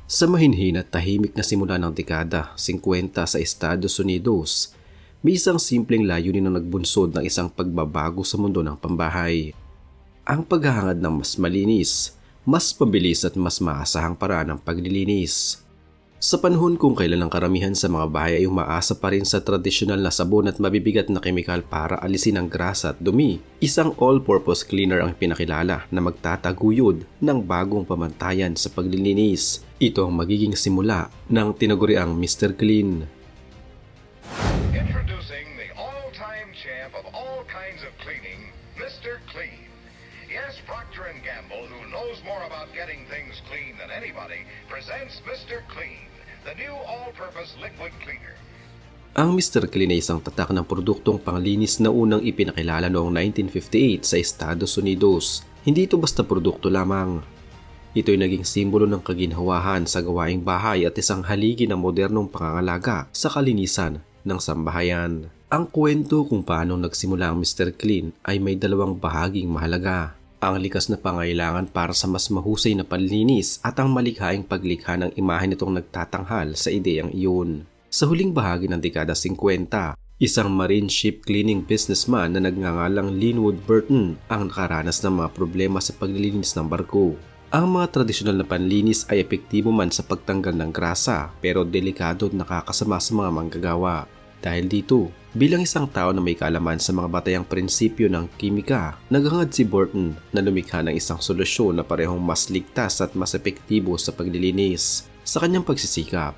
Sa mahinhin at tahimik na simula ng dekada 50 sa Estados Unidos, may isang simpleng layunin na nagbunsod ng isang pagbabago sa mundo ng pambahay. Ang paghahangad ng mas malinis, mas pabilis at mas maasahang paraan ng paglilinis. Sa panahon kung kailan ang karamihan sa mga bahay ay umaasa pa rin sa tradisyonal na sabon at mabibigat na kemikal para alisin ang grasa at dumi, isang all-purpose cleaner ang pinakilala na magtataguyod ng bagong pamantayan sa paglilinis. Ito ang magiging simula ng tinaguriang Mr. Clean. Introducing the all-time champ of all kinds of cleaning, Mr. Clean. Yes, Procter & Gamble, who knows more about getting things clean than anybody, presents Mr. Clean, the new all-purpose liquid cleaner. Ang Mr. Clean ay isang tatak ng produktong panglinis na unang ipinakilala noong 1958 sa Estados Unidos. Hindi ito basta produkto lamang. Ito ay naging simbolo ng kaginhawahan sa gawaing bahay at isang haligi ng modernong pangangalaga sa kalinisan ng sambahayan. Ang kwento kung paano nagsimula ang Mr. Clean ay may dalawang bahaging mahalaga. Ang likas na pangailangan para sa mas mahusay na panlinis at ang malikhaing paglikha ng imahe nitong nagtatanghal sa ideyang iyon. Sa huling bahagi ng dekada 50, isang marine ship cleaning businessman na nagngangalang Linwood Burton ang nakaranas ng mga problema sa paglilinis ng barko. Ang mga tradisyonal na panlinis ay epektibo man sa pagtanggal ng grasa pero delikado at nakakasama sa mga manggagawa. Dahil dito, bilang isang tao na may kaalaman sa mga batayang prinsipyo ng kimika, naghangad si Burton na lumikha ng isang solusyon na parehong mas ligtas at mas epektibo sa paglilinis. Sa kanyang pagsisikap,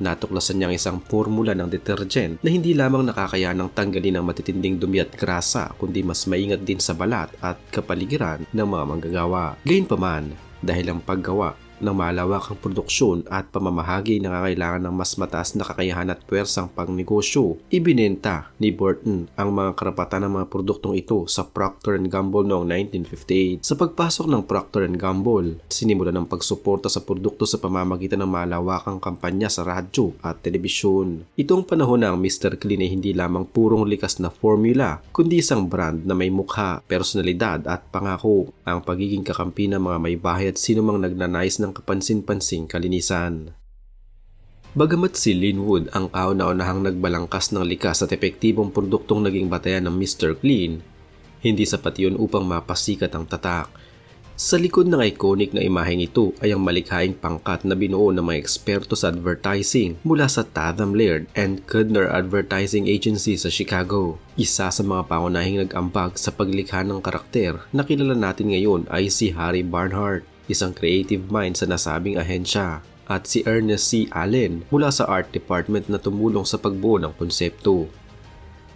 natuklasan niya ang isang formula ng detergent na hindi lamang nakakayanang tanggalin ang matitinding dumi at grasa kundi mas maingat din sa balat at kapaligiran ng mga manggagawa. Gayunpaman, dahil ang paggawa ng malawakang produksyon at pamamahagi nangangailangan ng mas mataas na kakayahan at puwersang pangnegosyo, ibinenta ni Burton ang mga karapatan ng mga produktong ito sa Procter & Gamble noong 1958. Sa pagpasok ng Procter & Gamble, sinimula ng pagsuporta sa produkto sa pamamagitan ng malawakang kampanya sa radyo at telebisyon. Itong panahon ng Mr. Clean ay hindi lamang purong likas na formula, kundi isang brand na may mukha, personalidad at pangako, ang pagiging kakampi ng mga may bahay at sinumang nagnanais ng kapansin-pansing kalinisan. Bagamat si Linwood ang kauna-unahang nagbalangkas ng likas at epektibong produktong naging batayan ng Mr. Clean, hindi sapat yun upang mapasikat ang tatak. Sa likod ng iconic na imaheng ito ay ang malikhaing pangkat na binuo ng mga eksperto sa advertising mula sa Tatham Laird and Kudner Advertising Agency sa Chicago. Isa sa mga pangunahing nag-ambag sa paglikha ng karakter na kilala natin ngayon ay si Harry Barnhart, isang creative mind sa nasabing ahensya, at si Ernest C. Allen mula sa art department na tumulong sa pagbuo ng konsepto.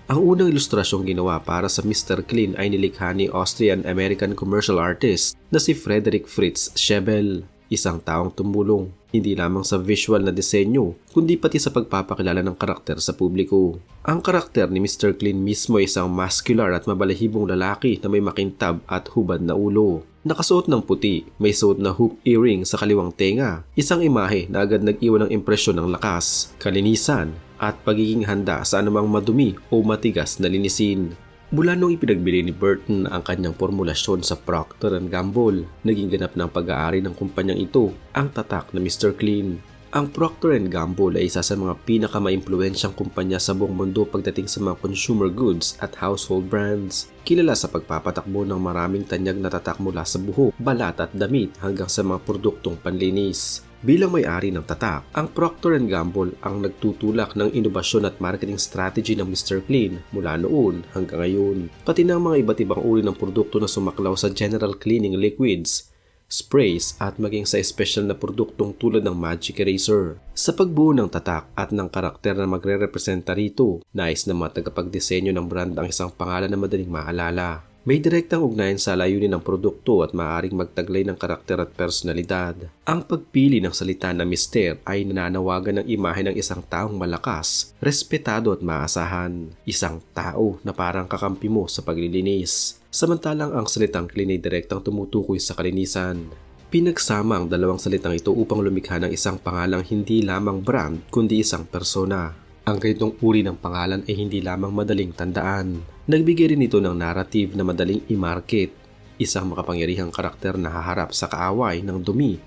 Ang unang ilustrasyong ginawa para sa Mr. Clean ay nilikha ni Austrian-American commercial artist na si Frederick Fritz Schebel, isang taong tumulong hindi lamang sa visual na disenyo kundi pati sa pagpapakilala ng karakter sa publiko. Ang karakter ni Mr. Clean mismo ay isang muscular at mabalahibong lalaki na may makintab at hubad na ulo. Nakasuot ng puti, may suot na hoop earring sa kaliwang tenga, isang imahe na agad nag-iwan ng impresyon ng lakas, kalinisan, at pagiging handa sa anumang madumi o matigas na linisin. Mula nung ipinagbili ni Burton ang kanyang formulasyon sa Procter & Gamble, naging ganap ng pag-aari ng kumpanyang ito ang tatak na Mr. Clean. Ang Procter & Gamble ay isa sa mga pinakamaimpluwensyang kumpanya sa buong mundo pagdating sa mga consumer goods at household brands. Kilala sa pagpapatakbo ng maraming tanyag na tatak mula sa buhok, balat at damit hanggang sa mga produktong panlinis. Bilang may-ari ng tatak, ang Procter & Gamble ang nagtutulak ng inobasyon at marketing strategy ng Mr. Clean mula noon hanggang ngayon. Pati ng mga iba't ibang uri ng produkto na sumaklaw sa general cleaning liquids, sprays at maging sa espesyal na produktong tulad ng Magic Eraser. Sa pagbuo ng tatak at ng karakter na magre-representa rito, nais na mga tagapagdisenyo ng brand ang isang pangalan na madaling maalala. May direktang ugnayan sa layunin ng produkto at maaaring magtaglay ng karakter at personalidad. Ang pagpili ng salita na Mister ay nananawagan ng imahe ng isang taong malakas, respetado at maasahan. Isang tao na parang kakampi mo sa paglilinis. Samantalang ang salitang Clean ay direktang tumutukoy sa kalinisan. Pinagsama ang dalawang salitang ito upang lumikha ng isang pangalang hindi lamang brand kundi isang persona. Ang ganitong uri ng pangalan ay hindi lamang madaling tandaan. Nagbigay rin ito ng narrative na madaling i-market. Isang makapangyarihang karakter na haharap sa kaaway ng dumi,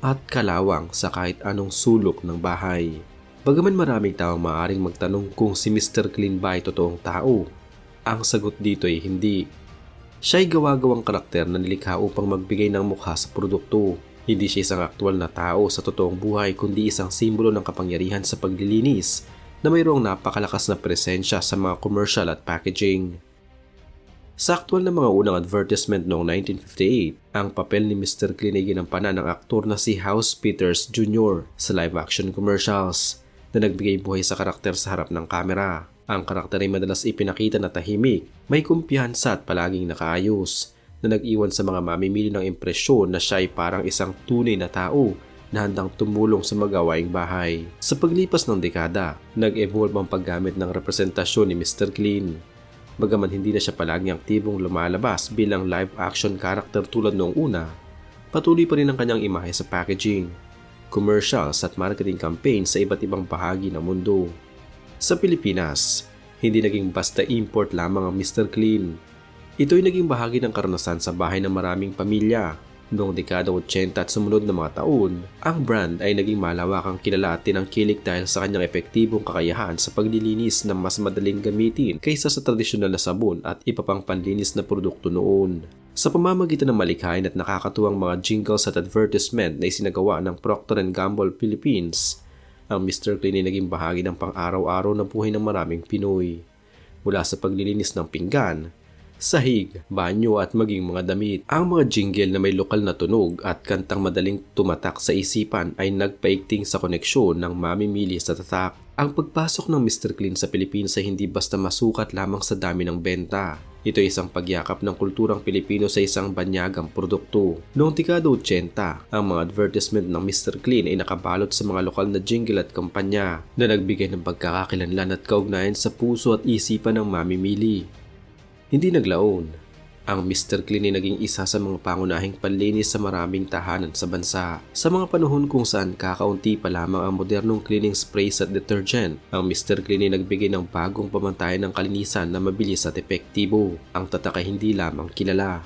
at kalawang sa kahit anong sulok ng bahay. Bagaman maraming taong maaaring magtanong kung si Mr. Clean ba ay totoong tao, ang sagot dito ay hindi. Siya ay gawa-gawang karakter na nilikha upang magbigay ng mukha sa produkto. Hindi siya isang aktwal na tao sa totoong buhay kundi isang simbolo ng kapangyarihan sa paglilinis na mayroong napakalakas na presensya sa mga commercial at packaging. Sa aktwal na mga unang advertisement noong 1958, ang papel ni Mr. Clean ay ginampanan ng aktor na si House Peters Jr. sa live-action commercials na nagbigay buhay sa karakter sa harap ng kamera. Ang karakter ay madalas ipinakita na tahimik, may kumpiyansa at palaging nakaayos, na nag-iwan sa mga mamimili ng impresyon na siya ay parang isang tunay na tao na handang tumulong sa magawaing bahay. Sa paglipas ng dekada, nag-evolve ang paggamit ng representasyon ni Mr. Clean. Bagaman hindi na siya palaging aktibong lumalabas bilang live-action character tulad noong una, patuloy pa rin ang kanyang imahe sa packaging, commercials at marketing campaign sa iba't ibang bahagi ng mundo. Sa Pilipinas, hindi naging basta import lamang ang Mr. Clean. Ito'y naging bahagi ng karanasan sa bahay ng maraming pamilya. Noong dekada 80 at sumunod na mga taon, ang brand ay naging malawakang kilala at tinangkilik dahil sa kanyang epektibong kakayahan sa paglilinis na mas madaling gamitin kaysa sa tradisyonal na sabon at iba pang panlinis na produkto noon. Sa pamamagitan ng malikhain at nakakatuwang mga jingles at advertisement na isinagawa ng Procter & Gamble Philippines, ang Mr. Clean ay naging bahagi ng pang-araw-araw na buhay ng maraming Pinoy. Mula sa paglilinis ng pinggan, sahig, banyo at maging mga damit. Ang mga jingle na may lokal na tunog at kantang madaling tumatak sa isipan ay nagpaigting sa koneksyon ng mamimili sa tatak. Ang pagpasok ng Mr. Clean sa Pilipinas ay hindi basta masukat lamang sa dami ng benta. Ito ay isang pagyakap ng kulturang Pilipino sa isang banyagang produkto. Noong dekada 80, ang mga advertisement ng Mr. Clean ay nakabalot sa mga lokal na jingle at kampanya na nagbigay ng pagkakakilanlan at kaugnayan sa puso at isipan ng mamimili. Hindi naglaon, ang Mr. Clean ay naging isa sa mga pangunahing panlinis sa maraming tahanan sa bansa. Sa mga panahon kung saan kakaunti pa lamang ang modernong cleaning sprays at detergent, ang Mr. Clean ay nagbigay ng bagong pamantayan ng kalinisan na mabilis at epektibo. Ang tatak ay hindi lamang kilala.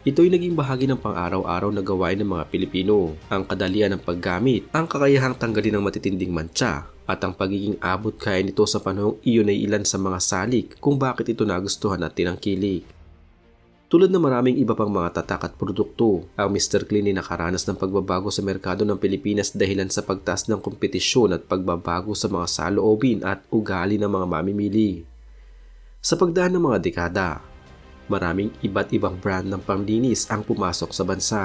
Ito'y naging bahagi ng pang-araw-araw na gawain ng mga Pilipino. Ang kadalian ng paggamit, ang kakayahang tanggalin ng matitinding mantsa, at ang pagiging abot kaya nito sa panahong iyon ay ilan sa mga salik kung bakit ito nagustuhan at tinangkilik. Tulad ng maraming iba pang mga tatak at produkto, ang Mr. Clean ay nakaranas ng pagbabago sa merkado ng Pilipinas dahilan sa pagtaas ng kompetisyon at pagbabago sa mga saloobin at ugali ng mga mamimili. Sa pagdaan ng mga dekada, maraming iba't ibang brand ng panglinis ang pumasok sa bansa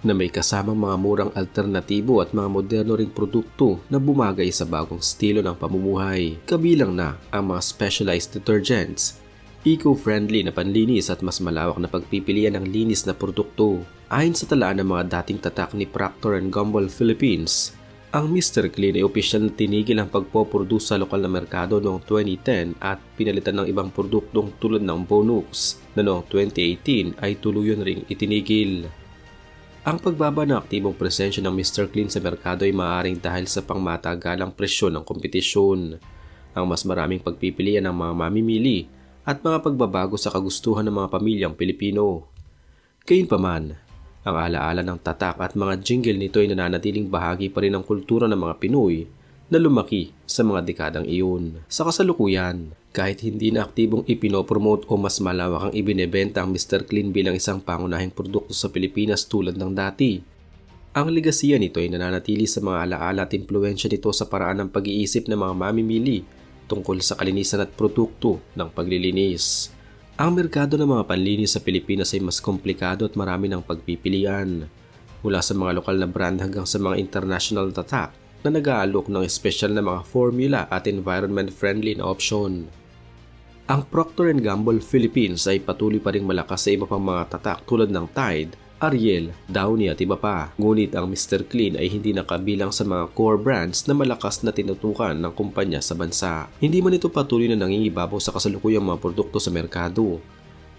na may kasamang mga murang alternatibo at mga moderno ring produkto na bumagay sa bagong estilo ng pamumuhay. Kabilang na ang mga specialized detergents, eco-friendly na panlinis at mas malawak na pagpipilian ng linis na produkto. Ayon sa talaan ng mga dating tatak ni Procter & Gamble Philippines, ang Mr. Clean ay opisyal na tinigil ang pagpoproduce sa lokal na merkado noong 2010 at pinalitan ng ibang produktong tulad ng Bonux na noong 2018 ay tuluyan ring itinigil. Ang pagbaba ng aktibong presensya ng Mr. Clean sa merkado ay maaaring dahil sa pangmatagalang presyon ng kompetisyon, ang mas maraming pagpipilian ng mga mamimili, at mga pagbabago sa kagustuhan ng mga pamilyang Pilipino. Gayunpaman, ang alaala ng tatak at mga jingle nito ay nananatiling bahagi pa rin ng kultura ng mga Pinoy na lumaki sa mga dekadang iyon. Sa kasalukuyan, kahit hindi na aktibong ipinopromote o mas malawak ang ibinebenta ang Mr. Clean bilang isang pangunahing produkto sa Pilipinas tulad ng dati, ang legasiya nito ay nananatili sa mga alaala at impluwensya nito sa paraan ng pag-iisip ng mga mamimili tungkol sa kalinisan at produkto ng paglilinis. Ang merkado ng mga panlinis sa Pilipinas ay mas komplikado at marami ng pagpipilian. Mula sa mga lokal na brand hanggang sa mga international tatak na nag-aalok ng espesyal na mga formula at environment-friendly na option. Ang Procter & Gamble Philippines ay patuloy pa ring malakas sa iba pang mga tatak tulad ng Tide, Ariel, Downy at iba pa. Ngunit ang Mr. Clean ay hindi nakabilang sa mga core brands na malakas na tinutukan ng kumpanya sa bansa. Hindi man ito patuloy na nangingibabaw sa kasalukuyang mga produkto sa merkado.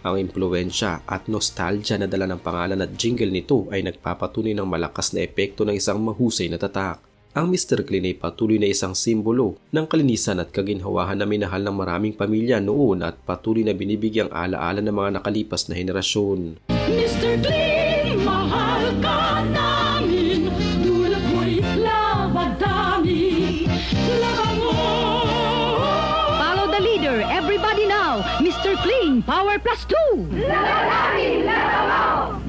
Ang impluwensya at nostalgia na dala ng pangalan at jingle nito ay nagpapatunay ng malakas na epekto ng isang mahusay na tatak. Ang Mr. Clean ay patuloy na isang simbolo ng kalinisan at kaginhawahan na minahal ng maraming pamilya noon at patuloy na binibigyang alaala ng mga nakalipas na henerasyon. Mr. Clean, mahal ka namin. Mr. Clean Power Plus 2! Lalaki, laro mo!